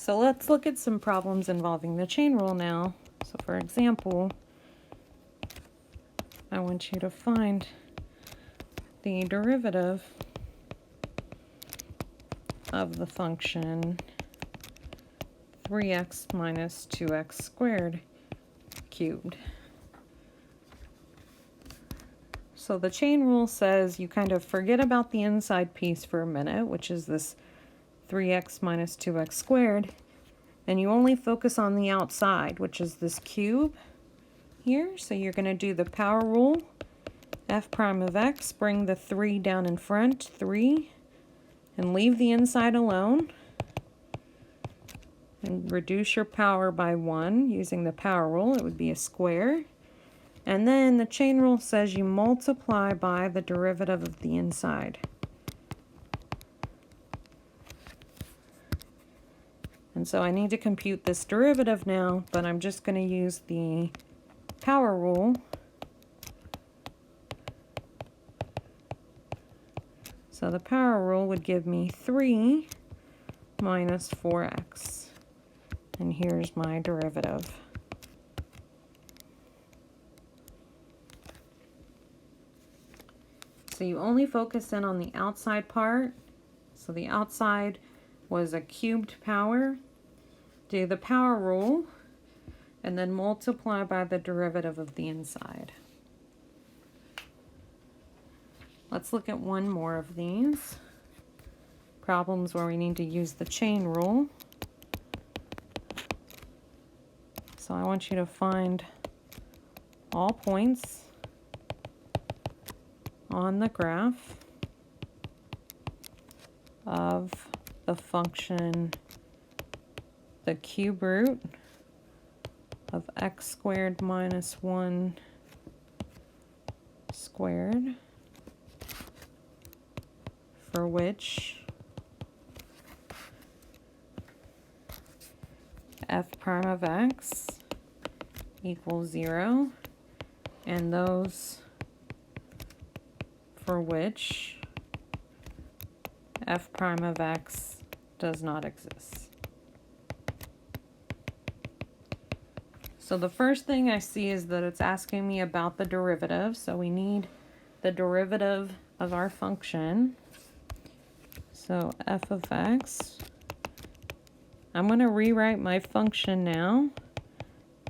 So let's look at some problems involving the chain rule now. So for example, I want you to find the derivative of the function 3x minus 2x squared cubed. So the chain rule says you kind of forget about the inside piece for a minute, which is this 3x minus 2x squared, and you only focus on the outside, which is this cube here. So you're going to do the power rule, f prime of x, bring the 3 down in front, 3, and leave the inside alone, and reduce your power by 1 using the power rule. It would be a square. And then the chain rule says you multiply by the derivative of the inside. And so I need to compute this derivative now, but I'm just going to use the power rule. So the power rule would give me 3 minus 4x. And here's my derivative. So you only focus in on the outside part. So the outside was a cubed power. Do the power rule, and then multiply by the derivative of the inside. Let's look at one more of these problems where we need to use the chain rule. So I want you to find all points on the graph of the function the cube root of x squared minus 1 squared, for which f prime of x equals 0, and those for which f prime of x does not exist. So the first thing I see is that it's asking me about the derivative. So we need the derivative of our function. So f of x. I'm going to rewrite my function now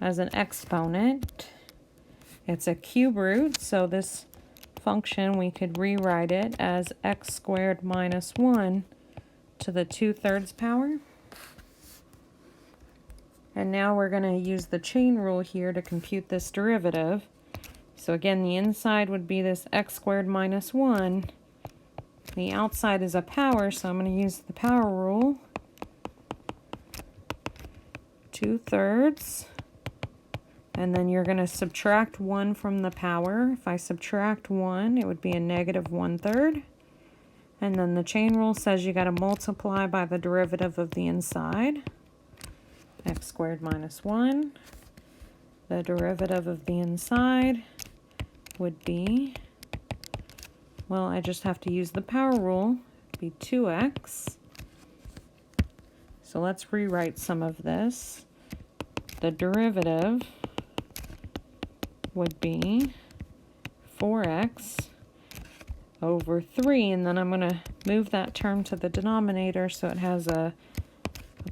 as an exponent. It's a cube root, so this function we could rewrite it as x squared minus 1 to the 2/3 power. And now we're going to use the chain rule here to compute this derivative. So again, the inside would be this x squared minus 1. The outside is a power, so I'm going to use the power rule. 2/3. And then you're going to subtract 1 from the power. If I subtract 1, it would be a negative 1/3. And then the chain rule says you got to multiply by the derivative of the inside. X squared minus 1. The derivative of the inside would be, well, I just have to use the power rule. It'd be 2x. So let's rewrite some of this. The derivative would be 4x over 3, and then I'm going to move that term to the denominator so it has a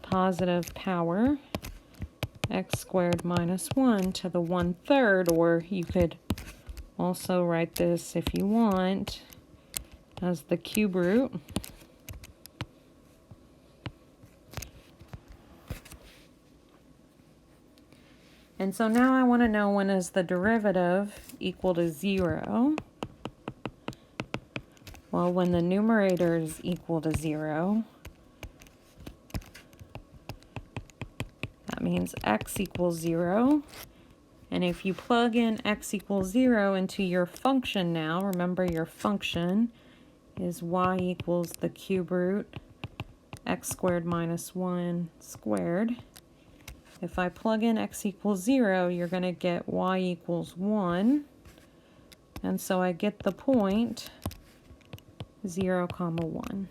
positive power, x squared minus 1 to the 1/3, or you could also write this, if you want, as the cube root. And so now I want to know, when is the derivative equal to 0? Well, when the numerator is equal to 0, that means x equals 0. And if you plug in x equals 0 into your function now, remember your function is y equals the cube root x squared minus 1 squared. If I plug in x equals 0, you're going to get y equals 1. And so I get the point 0, 1.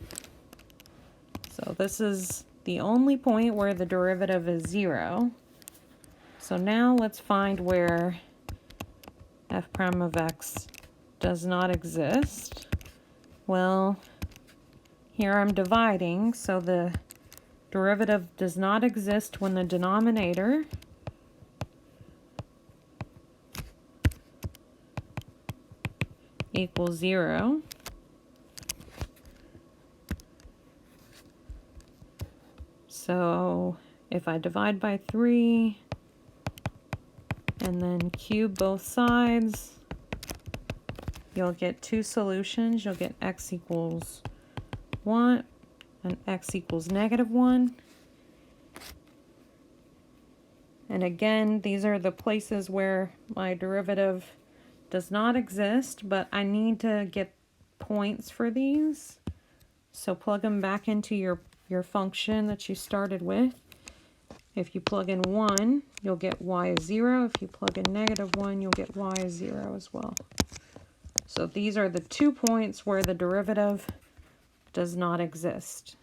So this is the only point where the derivative is 0. So now let's find where f prime of x does not exist. Well, here I'm dividing, so the derivative does not exist when the denominator equals 0. So if I divide by 3 and then cube both sides, you'll get two solutions. You'll get x equals 1 and x equals -1. And again, these are the places where my derivative does not exist, but I need to get points for these. So plug them back into your function that you started with. If you plug in 1, you'll get y is 0. If you plug in -1, you'll get y is 0 as well. So these are the 2 points where the derivative does not exist.